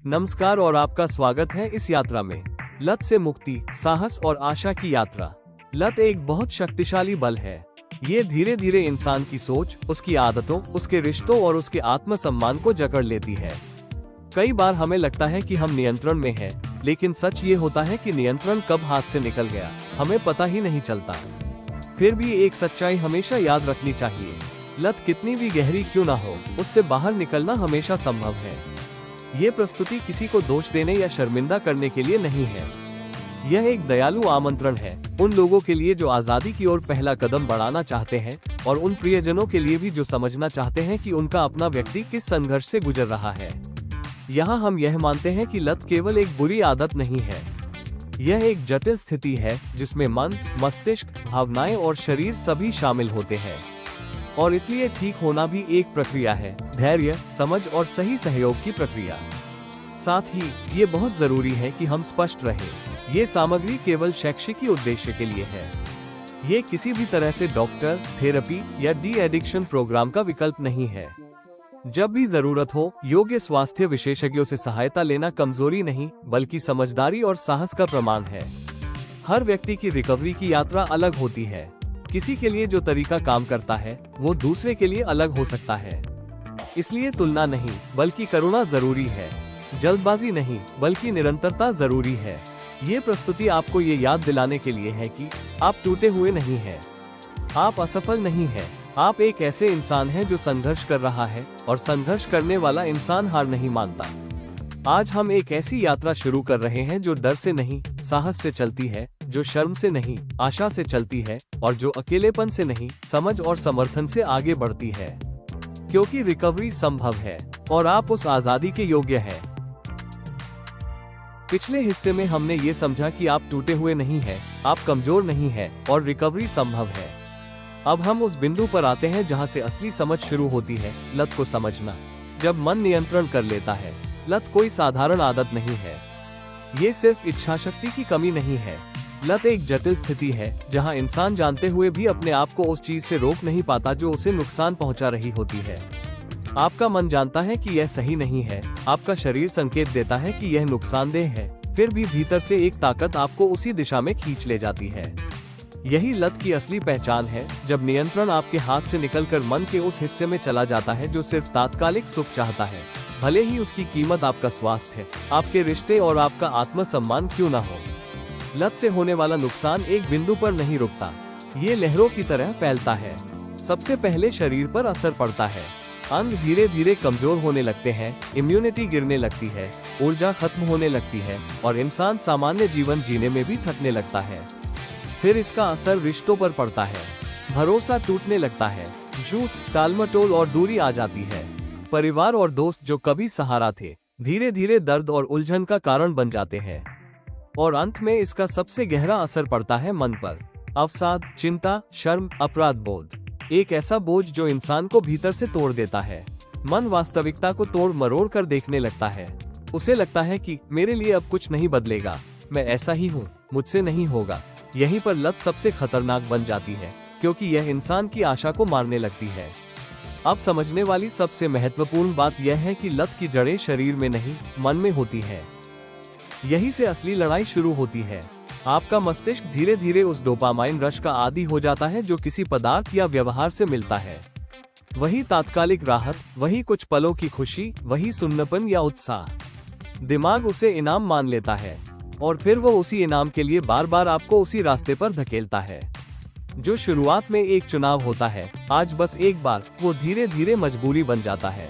नमस्कार और आपका स्वागत है इस यात्रा में। लत से मुक्ति, साहस और आशा की यात्रा। लत एक बहुत शक्तिशाली बल है। ये धीरे धीरे इंसान की सोच, उसकी आदतों, उसके रिश्तों और उसके आत्मसम्मान को जकड़ लेती है। कई बार हमें लगता है कि हम नियंत्रण में हैं, लेकिन सच ये होता है कि नियंत्रण कब हाथ से निकल गया हमें पता ही नहीं चलता। फिर भी एक सच्चाई हमेशा याद रखनी चाहिए, लत कितनी भी गहरी क्यों ना हो, उससे बाहर निकलना हमेशा संभव है। ये प्रस्तुति किसी को दोष देने या शर्मिंदा करने के लिए नहीं है। यह एक दयालु आमंत्रण है उन लोगों के लिए जो आजादी की ओर पहला कदम बढ़ाना चाहते हैं, और उन प्रियजनों के लिए भी जो समझना चाहते हैं कि उनका अपना व्यक्ति किस संघर्ष से गुजर रहा है। यहाँ हम यह मानते हैं कि लत केवल एक बुरी आदत नहीं है, यह एक जटिल स्थिति है जिसमें मन, मस्तिष्क, भावनाएं और शरीर सभी शामिल होते हैं। और इसलिए ठीक होना भी एक प्रक्रिया है, धैर्य, समझ और सही सहयोग की प्रक्रिया। साथ ही ये बहुत जरूरी है कि हम स्पष्ट रहें, ये सामग्री केवल शैक्षिक उद्देश्य के लिए है। ये किसी भी तरह से डॉक्टर, थेरेपी या डी एडिक्शन प्रोग्राम का विकल्प नहीं है। जब भी जरूरत हो, योग्य स्वास्थ्य विशेषज्ञों से सहायता लेना कमजोरी नहीं बल्कि समझदारी और साहस का प्रमाण है। हर व्यक्ति की रिकवरी की यात्रा अलग होती है। किसी के लिए जो तरीका काम करता है वो दूसरे के लिए अलग हो सकता है। इसलिए तुलना नहीं बल्कि करुणा जरूरी है, जल्दबाजी नहीं बल्कि निरंतरता जरूरी है। ये प्रस्तुति आपको ये याद दिलाने के लिए है कि आप टूटे हुए नहीं हैं, आप असफल नहीं हैं, आप एक ऐसे इंसान हैं जो संघर्ष कर रहा है, और संघर्ष करने वाला इंसान हार नहीं मानता। आज हम एक ऐसी यात्रा शुरू कर रहे हैं जो डर से नहीं, साहस से चलती है, जो शर्म से नहीं, आशा से चलती है, और जो अकेलेपन से नहीं, समझ और समर्थन से आगे बढ़ती है। क्योंकि रिकवरी संभव है और आप उस आजादी के योग्य हैं। पिछले हिस्से में हमने ये समझा कि आप टूटे हुए नहीं हैं, आप कमजोर नहीं हैं, और रिकवरी संभव है। अब हम उस बिंदु पर आते हैं जहां से असली समझ शुरू होती है, लत को समझना। जब मन नियंत्रण कर लेता है, लत कोई साधारण आदत नहीं है। ये सिर्फ इच्छाशक्ति की कमी नहीं है। लत एक जटिल स्थिति है जहां इंसान जानते हुए भी अपने आप को उस चीज से रोक नहीं पाता जो उसे नुकसान पहुंचा रही होती है। आपका मन जानता है कि यह सही नहीं है, आपका शरीर संकेत देता है कि यह नुकसानदेह है, फिर भी भीतर से एक ताकत आपको उसी दिशा में खींच ले जाती है। यही लत की असली पहचान है, जब नियंत्रण आपके हाथ से निकलकर मन के उस हिस्से में चला जाता है जो सिर्फ तात्कालिक सुख चाहता है, भले ही उसकी कीमत आपका स्वास्थ्य, आपके रिश्ते और आपका आत्मसम्मान क्यों न हो। लत से होने वाला नुकसान एक बिंदु पर नहीं रुकता, ये लहरों की तरह फैलता है। सबसे पहले शरीर पर असर पड़ता है, अंग धीरे धीरे कमजोर होने लगते हैं, इम्यूनिटी गिरने लगती है, ऊर्जा खत्म होने लगती है, और इंसान सामान्य जीवन जीने में भी थकने लगता है। फिर इसका असर रिश्तों पर पड़ता है, भरोसा टूटने लगता है, झूठ, टालमटोल और दूरी आ जाती है। परिवार और दोस्त जो कभी सहारा थे, धीरे धीरे दर्द और उलझन का कारण बन जाते हैं। और अंत में इसका सबसे गहरा असर पड़ता है मन पर। अवसाद, चिंता, शर्म, अपराध बोध, एक ऐसा बोझ जो इंसान को भीतर से तोड़ देता है। मन वास्तविकता को तोड़ मरोड़ कर देखने लगता है। उसे लगता है कि मेरे लिए अब कुछ नहीं बदलेगा, मैं ऐसा ही हूँ, मुझसे नहीं होगा। यहीं पर लत सबसे खतरनाक बन जाती है, क्योंकि यह इंसान की आशा को मारने लगती है। अब समझने वाली सबसे महत्वपूर्ण बात यह है कि लत की जड़ें शरीर में नहीं, मन में होती है। यही से असली लड़ाई शुरू होती है। आपका मस्तिष्क धीरे धीरे उस डोपामाइन रश का आदी हो जाता है जो किसी पदार्थ या व्यवहार से मिलता है। वही तात्कालिक राहत, वही कुछ पलों की खुशी, वही सुन्नपन या उत्साह। दिमाग उसे इनाम मान लेता है, और फिर वो उसी इनाम के लिए बार बार आपको उसी रास्ते पर धकेलता है। जो शुरुआत में एक चुनाव होता है, आज बस एक बार, वो धीरे धीरे मजबूरी बन जाता है।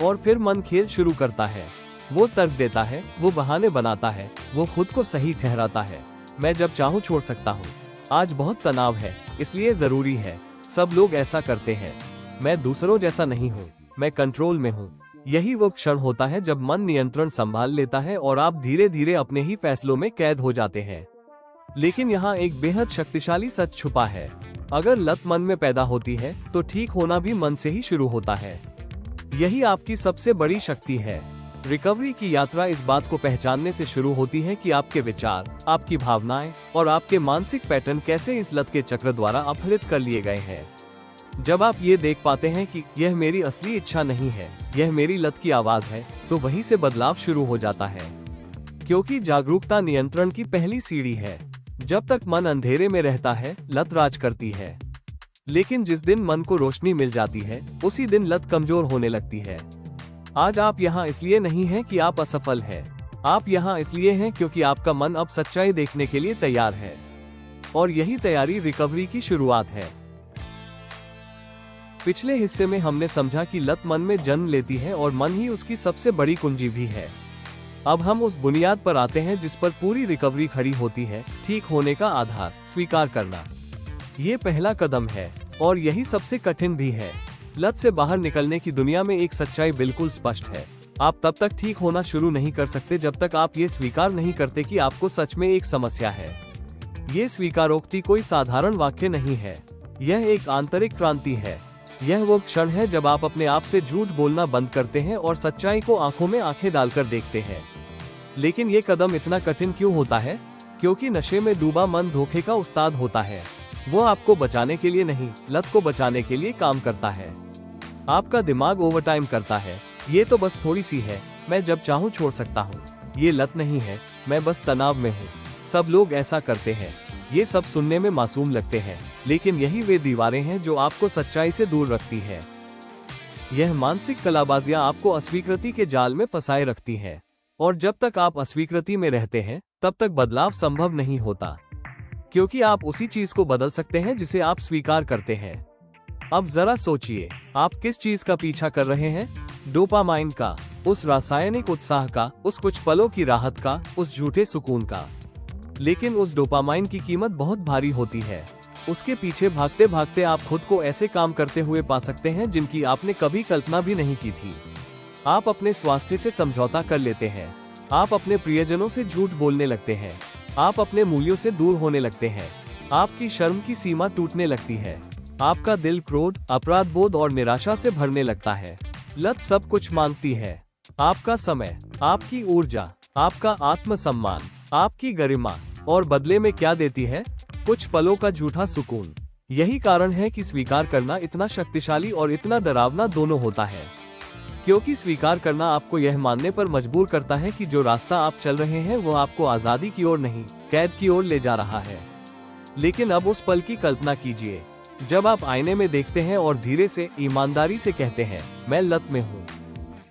और फिर मन खेल शुरू करता है, वो तर्क देता है, वो बहाने बनाता है, वो खुद को सही ठहराता है। मैं जब चाहूँ छोड़ सकता हूँ, आज बहुत तनाव है इसलिए जरूरी है, सब लोग ऐसा करते हैं, मैं दूसरों जैसा नहीं हूँ, मैं कंट्रोल में हूँ। यही वो क्षण होता है जब मन नियंत्रण संभाल लेता है और आप धीरे धीरे अपने ही फैसलों में कैद हो जाते हैं। लेकिन यहाँ एक बेहद शक्तिशाली सच छुपा है, अगर लत मन में पैदा होती है तो ठीक होना भी मन से ही शुरू होता है। यही आपकी सबसे बड़ी शक्ति है। रिकवरी की यात्रा इस बात को पहचानने से शुरू होती है कि आपके विचार, आपकी भावनाएं और आपके मानसिक पैटर्न कैसे इस लत के चक्र द्वारा अपहरित कर लिए गए हैं। जब आप ये देख पाते हैं कि यह मेरी असली इच्छा नहीं है, यह मेरी लत की आवाज है, तो वहीं से बदलाव शुरू हो जाता है। क्योंकि जागरूकता नियंत्रण की पहली सीढ़ी है। जब तक मन अंधेरे में रहता है, लत राज करती है। लेकिन जिस दिन मन को रोशनी मिल जाती है, उसी दिन लत कमजोर होने लगती है। आज आप यहाँ इसलिए नहीं हैं कि आप असफल हैं। आप यहाँ इसलिए हैं क्योंकि आपका मन अब सच्चाई देखने के लिए तैयार है। और यही तैयारी रिकवरी की शुरुआत है। पिछले हिस्से में हमने समझा कि लत मन में जन्म लेती है और मन ही उसकी सबसे बड़ी कुंजी भी है। अब हम उस बुनियाद पर आते हैं जिस पर पूरी रिकवरी खड़ी होती है, ठीक होने का आधार, स्वीकार करना। ये पहला कदम है और यही सबसे कठिन भी है। लत से बाहर निकलने की दुनिया में एक सच्चाई बिल्कुल स्पष्ट है। आप तब तक ठीक होना शुरू नहीं कर सकते जब तक आप ये स्वीकार नहीं करते कि आपको सच में एक समस्या है। ये स्वीकारोक्ति कोई साधारण वाक्य नहीं है, यह एक आंतरिक क्रांति है। यह वो क्षण है जब आप अपने आप से झूठ बोलना बंद करते हैं और सच्चाई को आंखों में आंखें डालकर देखते हैं। लेकिन ये कदम इतना कठिन क्यों होता है? क्योंकि नशे में डूबा मन धोखे का उस्ताद होता है। वो आपको बचाने के लिए नहीं, लत को बचाने के लिए काम करता है। आपका दिमाग ओवरटाइम करता है, ये तो बस थोड़ी सी है, मैं जब चाहूँ छोड़ सकता हूँ। ये लत नहीं है, मैं बस तनाव में हूँ। सब लोग ऐसा करते हैं। ये सब सुनने में मासूम लगते हैं, लेकिन यही वे दीवारें हैं जो आपको सच्चाई से दूर रखती है। यह मानसिक कलाबाजियां आपको अस्वीकृति के जाल में फंसाए रखती है। और जब तक आप अस्वीकृति में रहते हैं, तब तक बदलाव संभव नहीं होता। क्योंकि आप उसी चीज को बदल सकते हैं जिसे आप स्वीकार करते हैं। अब जरा सोचिए, आप किस चीज का पीछा कर रहे हैं? डोपामाइन का, उस रासायनिक उत्साह का, उस कुछ पलों की राहत का, उस झूठे सुकून का। लेकिन उस डोपामाइन की कीमत बहुत भारी होती है। उसके पीछे भागते भागते आप खुद को ऐसे काम करते हुए पा सकते हैं जिनकी आपने कभी कल्पना भी नहीं की थी। आप अपने स्वास्थ्य से समझौता कर लेते हैं। आप अपने प्रियजनों से झूठ बोलने लगते हैं। आप अपने मूल्यों से दूर होने लगते हैं। आपकी शर्म की सीमा टूटने लगती है। आपका दिल क्रोध, अपराध बोध और निराशा से भरने लगता है। लत सब कुछ मांगती है, आपका समय, आपकी ऊर्जा, आपका आत्मसम्मान, आपकी गरिमा, और बदले में क्या देती है? कुछ पलों का झूठा सुकून। यही कारण है कि स्वीकार करना इतना शक्तिशाली और इतना डरावना दोनों होता है। क्योंकि स्वीकार करना आपको यह मानने पर मजबूर करता है कि जो रास्ता आप चल रहे हैं वो आपको आजादी की ओर नहीं, कैद की ओर ले जा रहा है। लेकिन अब उस पल की कल्पना कीजिए जब आप आईने में देखते हैं और धीरे से, ईमानदारी से कहते हैं, मैं लत में हूँ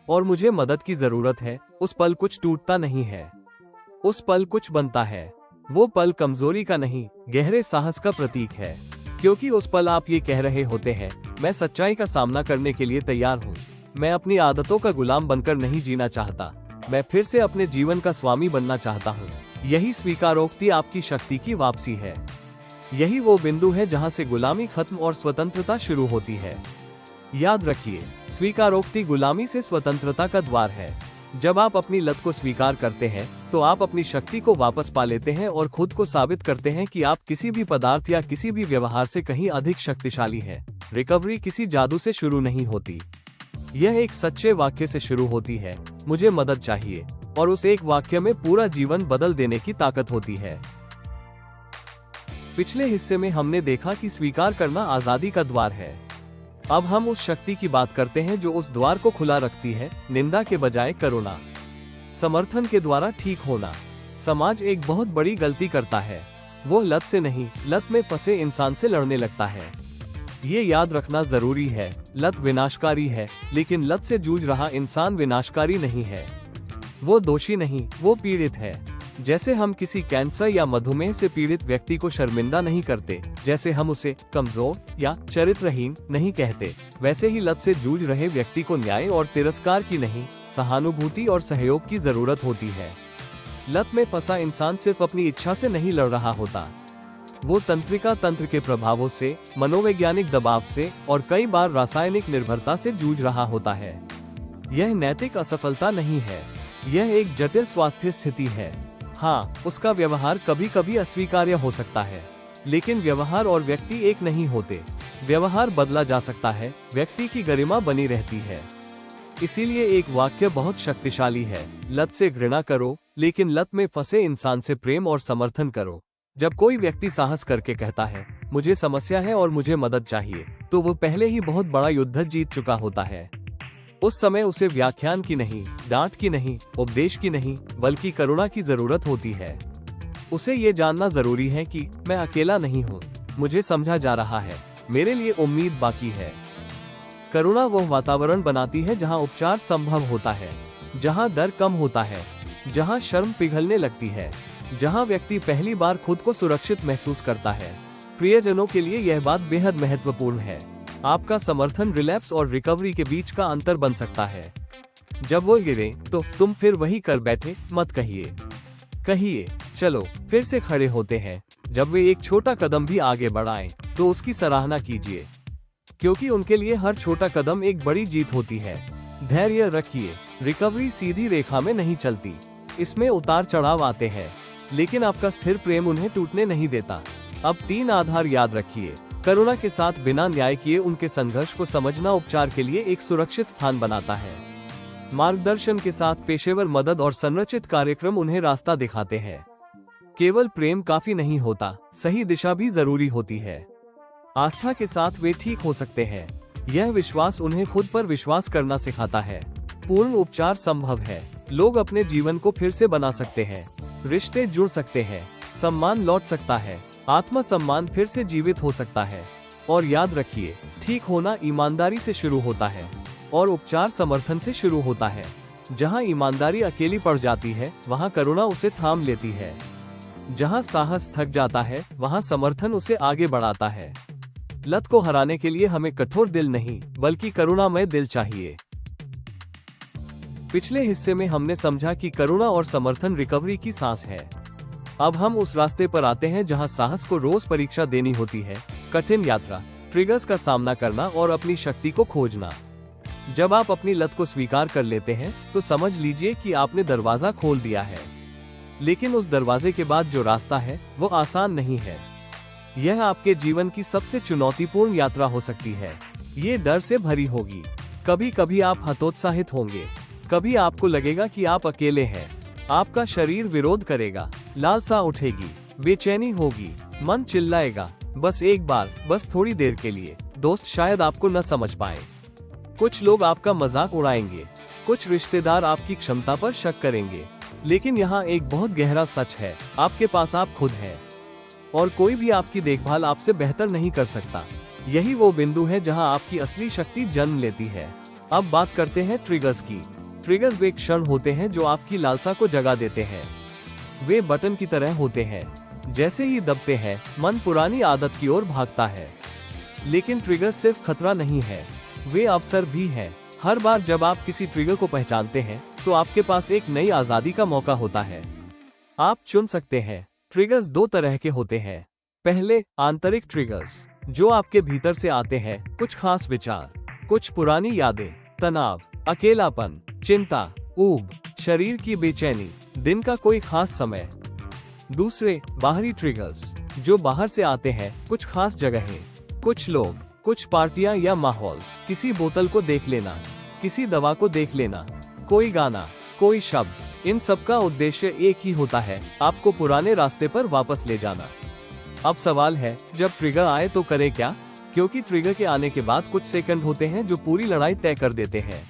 और मुझे मदद की जरूरत है। उस पल कुछ टूटता नहीं है, उस पल कुछ बनता है। वो पल कमजोरी का नहीं, गहरे साहस का प्रतीक है। क्योंकि उस पल आप ये कह रहे होते हैं, मैं सच्चाई का सामना करने के लिए तैयार हूँ। मैं अपनी आदतों का गुलाम बनकर नहीं जीना चाहता। मैं फिर से अपने जीवन का स्वामी बनना चाहता हूँ। यही स्वीकारोक्ति आपकी शक्ति की वापसी है। यही वो बिंदु है जहाँ से गुलामी खत्म और स्वतंत्रता शुरू होती है। याद रखिए, स्वीकारोक्ति गुलामी से स्वतंत्रता का द्वार है। जब आप अपनी लत को स्वीकार करते हैं, तो आप अपनी शक्ति को वापस पा लेते हैं और खुद को साबित करते हैं कि आप किसी भी पदार्थ या किसी भी व्यवहार से कहीं अधिक शक्तिशाली हैं। रिकवरी किसी जादू से शुरू नहीं होती। यह एक सच्चे वाक्य से शुरू होती है, मुझे मदद चाहिए, और उस एक वाक्य में पूरा जीवन बदल देने की ताकत होती है। पिछले हिस्से में हमने देखा कि स्वीकार करना आजादी का द्वार है। अब हम उस शक्ति की बात करते हैं जो उस द्वार को खुला रखती है, निंदा के बजाय करुणा, समर्थन के द्वारा ठीक होना। समाज एक बहुत बड़ी गलती करता है, वो लत से नहीं, लत में फंसे इंसान से लड़ने लगता है। ये याद रखना जरूरी है, लत विनाशकारी है, लेकिन लत से जूझ रहा इंसान विनाशकारी नहीं है। वो दोषी नहीं, वो पीड़ित है। जैसे हम किसी कैंसर या मधुमेह से पीड़ित व्यक्ति को शर्मिंदा नहीं करते, जैसे हम उसे कमजोर या चरित्रहीन नहीं कहते, वैसे ही लत से जूझ रहे व्यक्ति को न्याय और तिरस्कार की नहीं, सहानुभूति और सहयोग की जरूरत होती है। लत में फंसा इंसान सिर्फ अपनी इच्छा से नहीं लड़ रहा होता, वो तंत्रिका तंत्र के प्रभावों से, मनोवैज्ञानिक दबाव से और कई बार रासायनिक निर्भरता से जूझ रहा होता है। यह नैतिक असफलता नहीं है, यह एक जटिल स्वास्थ्य स्थिति है। हाँ, उसका व्यवहार कभी कभी अस्वीकार्य हो सकता है, लेकिन व्यवहार और व्यक्ति एक नहीं होते। व्यवहार बदला जा सकता है, व्यक्ति की गरिमा बनी रहती है। इसीलिए एक वाक्य बहुत शक्तिशाली है, लत से घृणा करो, लेकिन लत में फंसे इंसान से प्रेम और समर्थन करो। जब कोई व्यक्ति साहस करके कहता है मुझे समस्या है और मुझे मदद चाहिए, तो वो पहले ही बहुत बड़ा युद्ध जीत चुका होता है। उस समय उसे व्याख्यान की नहीं, डांट की नहीं, उपदेश की नहीं, बल्कि करुणा की जरूरत होती है। उसे ये जानना जरूरी है कि मैं अकेला नहीं हूँ, मुझे समझा जा रहा है, मेरे लिए उम्मीद बाकी है। करुणा वह वातावरण बनाती है जहाँ उपचार संभव होता है, जहाँ डर कम होता है, जहाँ शर्म पिघलने लगती है, जहाँ व्यक्ति पहली बार खुद को सुरक्षित महसूस करता है। प्रियजनों के लिए यह बात बेहद महत्वपूर्ण है। आपका समर्थन रिलैप्स और रिकवरी के बीच का अंतर बन सकता है। जब वो गिरे तो तुम फिर वही कर बैठे मत कहिए चलो फिर से खड़े होते हैं। जब वे एक छोटा कदम भी आगे बढ़ाएं, तो उसकी सराहना कीजिए, क्योंकि उनके लिए हर छोटा कदम एक बड़ी जीत होती है। धैर्य रखिए, रिकवरी सीधी रेखा में नहीं चलती, इसमें उतार चढ़ाव आते हैं, लेकिन आपका स्थिर प्रेम उन्हें टूटने नहीं देता। अब 3 आधार याद रखिए। करुणा के साथ बिना न्याय किए उनके संघर्ष को समझना उपचार के लिए एक सुरक्षित स्थान बनाता है। मार्गदर्शन के साथ पेशेवर मदद और संरचित कार्यक्रम उन्हें रास्ता दिखाते हैं। केवल प्रेम काफी नहीं होता, सही दिशा भी जरूरी होती है। आस्था के साथ वे ठीक हो सकते हैं। यह विश्वास उन्हें खुद पर विश्वास करना सिखाता है। पूर्ण उपचार संभव है। लोग अपने जीवन को फिर से बना सकते हैं, रिश्ते जुड़ सकते हैं, सम्मान लौट सकता है, आत्मसम्मान फिर से जीवित हो सकता है। और याद रखिए, ठीक होना ईमानदारी से शुरू होता है और उपचार समर्थन से शुरू होता है। जहां ईमानदारी अकेली पड़ जाती है, वहां करुणा उसे थाम लेती है। जहां साहस थक जाता है, वहां समर्थन उसे आगे बढ़ाता है। लत को हराने के लिए हमें कठोर दिल नहीं, बल्कि करुणामय दिल चाहिए। पिछले हिस्से में हमने समझा कि करुणा और समर्थन रिकवरी की सांस है। अब हम उस रास्ते पर आते हैं जहां साहस को रोज परीक्षा देनी होती है, कठिन यात्रा, ट्रिगर्स का सामना करना और अपनी शक्ति को खोजना। जब आप अपनी लत को स्वीकार कर लेते हैं, तो समझ लीजिए कि आपने दरवाजा खोल दिया है। लेकिन उस दरवाजे के बाद जो रास्ता है, वो आसान नहीं है। यह आपके जीवन की सबसे चुनौतीपूर्ण यात्रा हो सकती है। ये डर से भरी होगी। कभी कभी आप हतोत्साहित होंगे, कभी आपको लगेगा कि आप अकेले हैं। आपका शरीर विरोध करेगा, लालसा उठेगी, बेचैनी होगी, मन चिल्लाएगा, बस एक बार, बस थोड़ी देर के लिए। दोस्त शायद आपको न समझ पाए, कुछ लोग आपका मजाक उड़ाएंगे, कुछ रिश्तेदार आपकी क्षमता पर शक करेंगे। लेकिन यहाँ एक बहुत गहरा सच है, आपके पास आप खुद हैं और कोई भी आपकी देखभाल आपसे बेहतर नहीं कर सकता। यही वो बिंदु है जहाँ आपकी असली शक्ति जन्म लेती है। अब बात करते हैं ट्रिगर्स की। ट्रिगर्स वे क्षण होते हैं जो आपकी लालसा को जगा देते हैं। वे बटन की तरह होते हैं, जैसे ही दबते हैं, मन पुरानी आदत की ओर भागता है। लेकिन ट्रिगर सिर्फ खतरा नहीं है, वे अवसर भी हैं। हर बार जब आप किसी ट्रिगर को पहचानते हैं, तो आपके पास एक नई आजादी का मौका होता है। आप चुन सकते हैं। ट्रिगर्स 2 तरह के होते हैं। पहले, आंतरिक ट्रिगर्स, जो आपके भीतर से आते हैं, कुछ खास विचार, कुछ पुरानी यादें, तनाव, अकेलापन, चिंता, ऊब, शरीर की बेचैनी, दिन का कोई खास समय। दूसरे, बाहरी ट्रिगर्स, जो बाहर से आते हैं, कुछ खास जगहें, कुछ लोग, कुछ पार्टियां या माहौल, किसी बोतल को देख लेना, किसी दवा को देख लेना, कोई गाना, कोई शब्द। इन सब का उद्देश्य एक ही होता है, आपको पुराने रास्ते पर वापस ले जाना। अब सवाल है, जब ट्रिगर आए तो करें क्या? क्योंकि ट्रिगर के आने के बाद कुछ सेकंड होते हैं जो पूरी लड़ाई तय कर देते हैं।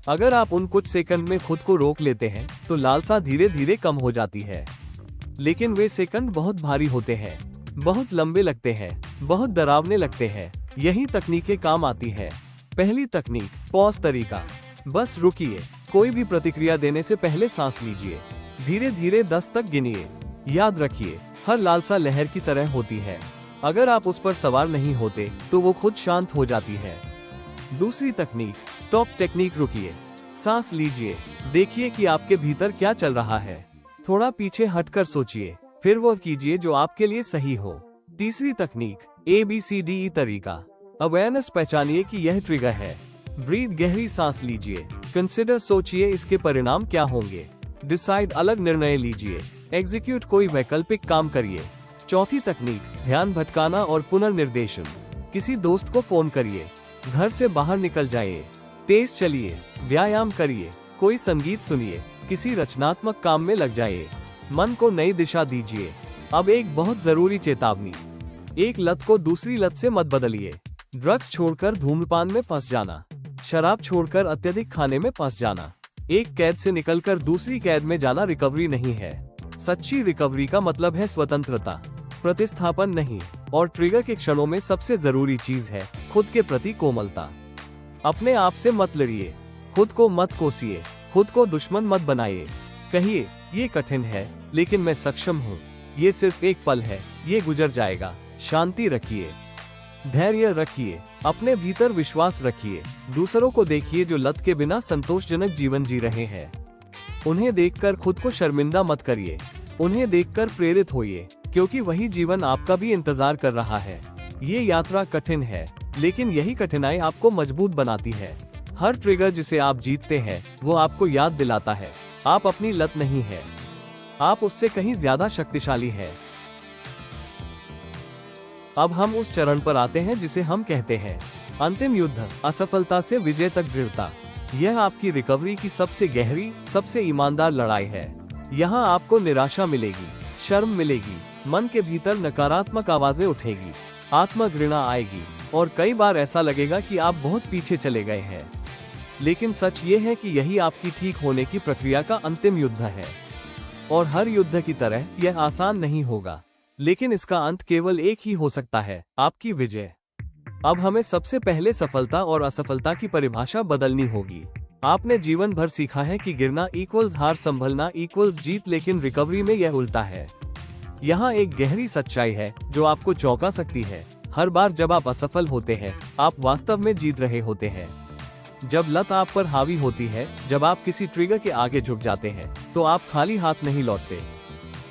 अगर आप उन कुछ सेकंड में खुद को रोक लेते हैं, तो लालसा धीरे धीरे कम हो जाती है। लेकिन वे सेकंड बहुत भारी होते हैं, बहुत लंबे लगते हैं, बहुत डरावने लगते हैं। यही तकनीकें काम आती है। पहली तकनीक, पॉज तरीका। बस रुकिए, कोई भी प्रतिक्रिया देने से पहले सांस लीजिए, धीरे धीरे 10 तक गिनिए। याद रखिए, हर लालसा लहर की तरह होती है। अगर आप उस पर सवार नहीं होते, तो वो खुद शांत हो जाती है। दूसरी तकनीक, स्टॉप टेक्निक। रुकिए, सांस लीजिए, देखिए कि आपके भीतर क्या चल रहा है। थोड़ा पीछे हटकर सोचिए, फिर वो कीजिए जो आपके लिए सही हो। तीसरी तकनीक, ABCDE तरीका। अवेयरनेस, पहचानिए कि यह ट्रिगर है। ब्रीथ, गहरी सांस लीजिए। कंसिडर, सोचिए इसके परिणाम क्या होंगे। डिसाइड, अलग निर्णय लीजिए। एग्जीक्यूट, कोई वैकल्पिक काम करिए। चौथी तकनीक, ध्यान भटकाना और पुनर्निर्देशन। किसी दोस्त को फोन करिए, घर से बाहर निकल जाइए, तेज चलिए, व्यायाम करिए, कोई संगीत सुनिए, किसी रचनात्मक काम में लग जाइए। मन को नई दिशा दीजिए। अब एक बहुत जरूरी चेतावनी, एक लत को दूसरी लत से मत बदलिए। ड्रग्स छोड़कर धूम्रपान में फंस जाना, शराब छोड़कर अत्यधिक खाने में फंस जाना, एक कैद से निकलकर दूसरी कैद में जाना रिकवरी नहीं है। सच्ची रिकवरी का मतलब है स्वतंत्रता, प्रतिस्थापन नहीं। और ट्रिगर के क्षणों में सबसे जरूरी चीज है खुद के प्रति कोमलता। अपने आप से मत लड़िए, खुद को मत कोसिए, खुद को दुश्मन मत बनाइए। कहिए ये कठिन है लेकिन मैं सक्षम हूँ, ये सिर्फ एक पल है, ये गुजर जाएगा। शांति रखिए, धैर्य रखिए, अपने भीतर विश्वास रखिए। दूसरों को देखिए जो लत के बिना संतोषजनक जीवन जी रहे हैं। उन्हें देखकर खुद को शर्मिंदा मत करिए, उन्हें देखकर प्रेरित होइए, क्योंकि वही जीवन आपका भी इंतजार कर रहा है। ये यात्रा कठिन है लेकिन यही कठिनाई आपको मजबूत बनाती है। हर ट्रिगर जिसे आप जीतते हैं वो आपको याद दिलाता है आप अपनी लत नहीं है, आप उससे कहीं ज्यादा शक्तिशाली है। अब हम उस चरण पर आते हैं जिसे हम कहते हैं अंतिम युद्ध, असफलता से विजय तक दृढ़ता। यह आपकी रिकवरी की सबसे गहरी, सबसे ईमानदार लड़ाई है। यहाँ आपको निराशा मिलेगी, शर्म मिलेगी, मन के भीतर नकारात्मक आवाजें उठेगी, आत्मघृणा आएगी और कई बार ऐसा लगेगा कि आप बहुत पीछे चले गए हैं। लेकिन सच ये है कि यही आपकी ठीक होने की प्रक्रिया का अंतिम युद्ध है। और हर युद्ध की तरह यह आसान नहीं होगा, लेकिन इसका अंत केवल एक ही हो सकता है, आपकी विजय। अब हमें सबसे पहले सफलता और असफलता की परिभाषा बदलनी होगी। आपने जीवन भर सीखा है कि गिरना इक्वल्स हार, संभलना इक्वल्स जीत, लेकिन रिकवरी में यह उल्टा है। यहाँ एक गहरी सच्चाई है जो आपको चौंका सकती है। हर बार जब आप असफल होते हैं, आप वास्तव में जीत रहे होते हैं। जब लत आप पर हावी होती है, जब आप किसी ट्रिगर के आगे झुक जाते हैं, तो आप खाली हाथ नहीं लौटते,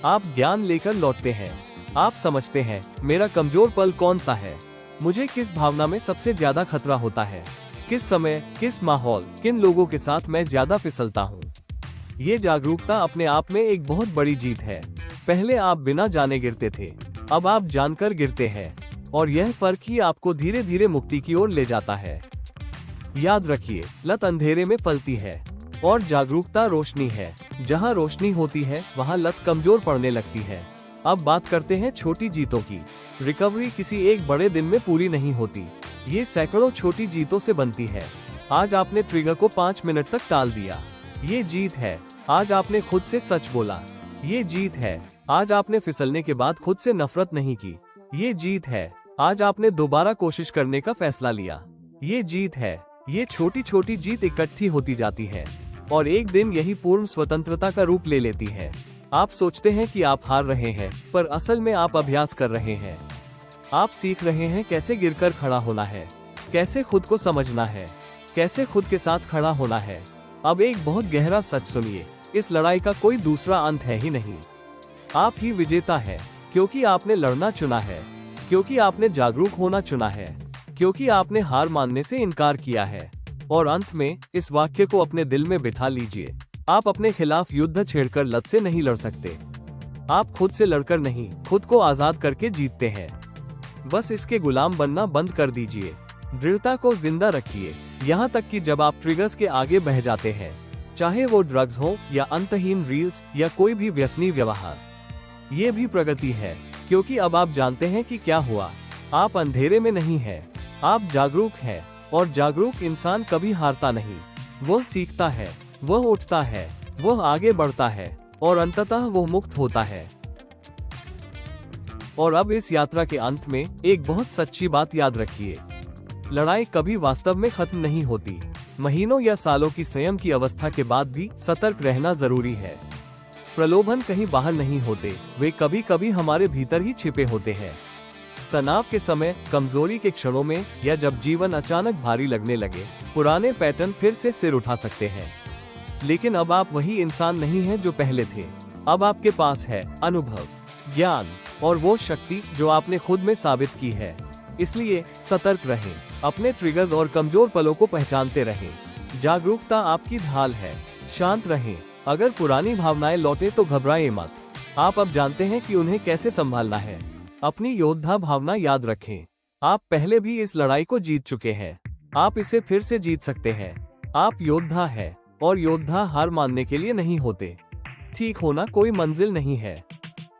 आप ज्ञान लेकर लौटते हैं। आप समझते हैं मेरा कमजोर पल कौन सा है, मुझे किस भावना में सबसे ज्यादा खतरा होता है, किस समय, किस माहौल, किन लोगों के साथ मैं ज्यादा फिसलता हूँ। ये जागरूकता अपने आप में एक बहुत बड़ी जीत है। पहले आप बिना जाने गिरते थे, अब आप जानकर गिरते हैं, और यह फर्क ही आपको धीरे धीरे मुक्ति की ओर ले जाता है। याद रखिए, लत अंधेरे में फलती है और जागरूकता रोशनी है। जहाँ रोशनी होती है वहाँ लत कमजोर पड़ने लगती है। अब बात करते हैं छोटी जीतों की। रिकवरी किसी एक बड़े दिन में पूरी नहीं होती, ये सैकड़ों छोटी जीतों से बनती है। आज आपने ट्रिगर को 5 मिनट तक टाल दिया, ये जीत है। आज आपने खुद से सच बोला, ये जीत है। आज आपने फिसलने के बाद खुद से नफरत नहीं की, ये जीत है। आज आपने दोबारा कोशिश करने का फैसला लिया, ये जीत है। ये छोटी छोटी जीत इकट्ठी होती जाती है और एक दिन यही पूर्ण स्वतंत्रता का रूप ले लेती है। आप सोचते हैं कि आप हार रहे हैं, पर असल में आप अभ्यास कर रहे हैं। आप सीख रहे हैं कैसे गिरकर खड़ा होना है, कैसे खुद को समझना है, कैसे खुद के साथ खड़ा होना है। अब एक बहुत गहरा सच सुनिए, इस लड़ाई का कोई दूसरा अंत है ही नहीं। आप ही विजेता है, क्योंकि आपने लड़ना चुना है, क्योंकि आपने जागरूक होना चुना है, क्योंकि आपने हार मानने से इनकार किया है। और अंत में इस वाक्य को अपने दिल में बिठा लीजिए, आप अपने खिलाफ युद्ध छेड़कर लत से नहीं लड़ सकते। आप खुद से लड़कर नहीं, खुद को आजाद करके जीतते हैं। बस इसके गुलाम बनना बंद कर दीजिए। दृढ़ता को जिंदा रखिए, यहाँ तक कि जब आप ट्रिगर्स के आगे बह जाते हैं, चाहे वो ड्रग्स हो या अंतहीन रील्स या कोई भी व्यसनी व्यवहार। ये भी प्रगति है, क्योंकि अब आप जानते हैं कि क्या हुआ। आप अंधेरे में नहीं है, आप जागरूक हैं, और जागरूक इंसान कभी हारता नहीं। वह सीखता है, वह उठता है, वह आगे बढ़ता है और अंततः वह मुक्त होता है। और अब इस यात्रा के अंत में एक बहुत सच्ची बात याद रखिए, लड़ाई कभी वास्तव में खत्म नहीं होती। महीनों या सालों की संयम की अवस्था के बाद भी सतर्क रहना जरूरी है। प्रलोभन कहीं बाहर नहीं होते, वे कभी कभी हमारे भीतर ही छिपे होते हैं। तनाव के समय, कमजोरी के क्षणों में, या जब जीवन अचानक भारी लगने लगे, पुराने पैटर्न फिर से सिर उठा सकते हैं। लेकिन अब आप वही इंसान नहीं हैं जो पहले थे। अब आपके पास है अनुभव, ज्ञान और वो शक्ति जो आपने खुद में साबित की है। इसलिए सतर्क रहें, अपने ट्रिगर्स और कमजोर पलों को पहचानते रहें। जागरूकता आपकी ढाल है। शांत रहें, अगर पुरानी भावनाएं लौटे तो घबराएं मत। आप अब जानते हैं कि उन्हें कैसे संभालना है। अपनी योद्धा भावना याद रखें, आप पहले भी इस लड़ाई को जीत चुके हैं, आप इसे फिर से जीत सकते हैं। आप योद्धा है, और योद्धा हार मानने के लिए नहीं होते। ठीक होना कोई मंजिल नहीं है,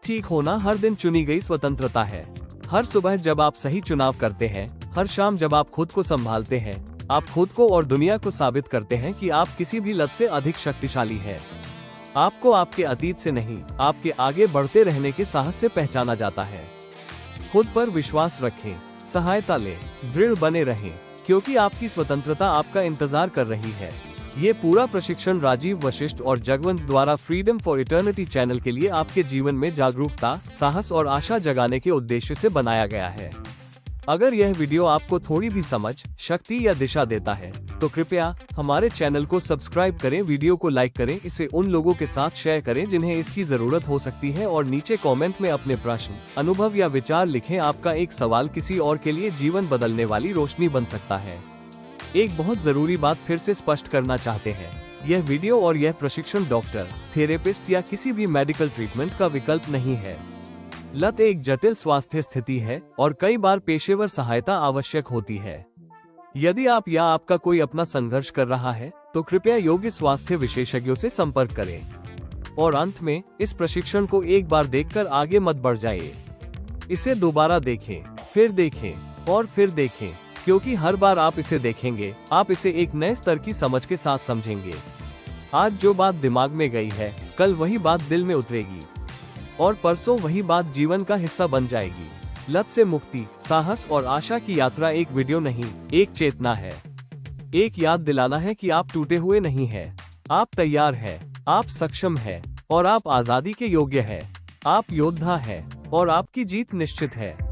ठीक होना हर दिन चुनी गई स्वतंत्रता है। हर सुबह जब आप सही चुनाव करते हैं, हर शाम जब आप खुद को संभालते हैं, आप खुद को और दुनिया को साबित करते हैं कि आप किसी भी लत से अधिक शक्तिशाली हैं। आपको आपके अतीत से नहीं, आपके आगे बढ़ते रहने के साहस से पहचाना जाता है। खुद पर विश्वास रखें, सहायता लें, दृढ़ बने रहें, क्योंकि आपकी स्वतंत्रता आपका इंतजार कर रही है। ये पूरा प्रशिक्षण राजीव वशिष्ठ और जगवंत द्वारा फ्रीडम फॉर इटर्निटी चैनल के लिए आपके जीवन में जागरूकता, साहस और आशा जगाने के उद्देश्य से बनाया गया है। अगर यह वीडियो आपको थोड़ी भी समझ, शक्ति या दिशा देता है तो कृपया हमारे चैनल को सब्सक्राइब करें, वीडियो को लाइक करें, इसे उन लोगों के साथ शेयर करें जिन्हें इसकी जरूरत हो सकती है और नीचे कमेंट में अपने प्रश्न, अनुभव या विचार लिखें। आपका एक सवाल किसी और के लिए जीवन बदलने वाली रोशनी बन सकता है। एक बहुत जरूरी बात फिर से स्पष्ट करना चाहते हैं, यह वीडियो और यह प्रशिक्षण डॉक्टर, थेरेपिस्ट या किसी भी मेडिकल ट्रीटमेंट का विकल्प नहीं है। लत एक जटिल स्वास्थ्य स्थिति है और कई बार पेशेवर सहायता आवश्यक होती है। यदि आप या आपका कोई अपना संघर्ष कर रहा है तो कृपया योग्य स्वास्थ्य विशेषज्ञों से संपर्क करें। और अंत में, इस प्रशिक्षण को एक बार देखकर आगे मत बढ़ जाइए। इसे दोबारा देखें, फिर देखें और फिर देखें, क्योंकि हर बार आप इसे देखेंगे, आप इसे एक नए स्तर की समझ के साथ समझेंगे। आज जो बात दिमाग में गई है, कल वही बात दिल में उतरेगी और परसों वही बात जीवन का हिस्सा बन जाएगी। लत से मुक्ति, साहस और आशा की यात्रा एक वीडियो नहीं, एक चेतना है। एक याद दिलाना है कि आप टूटे हुए नहीं हैं। आप तैयार हैं, आप सक्षम हैं और आप आजादी के योग्य हैं। आप योद्धा हैं और आपकी जीत निश्चित है।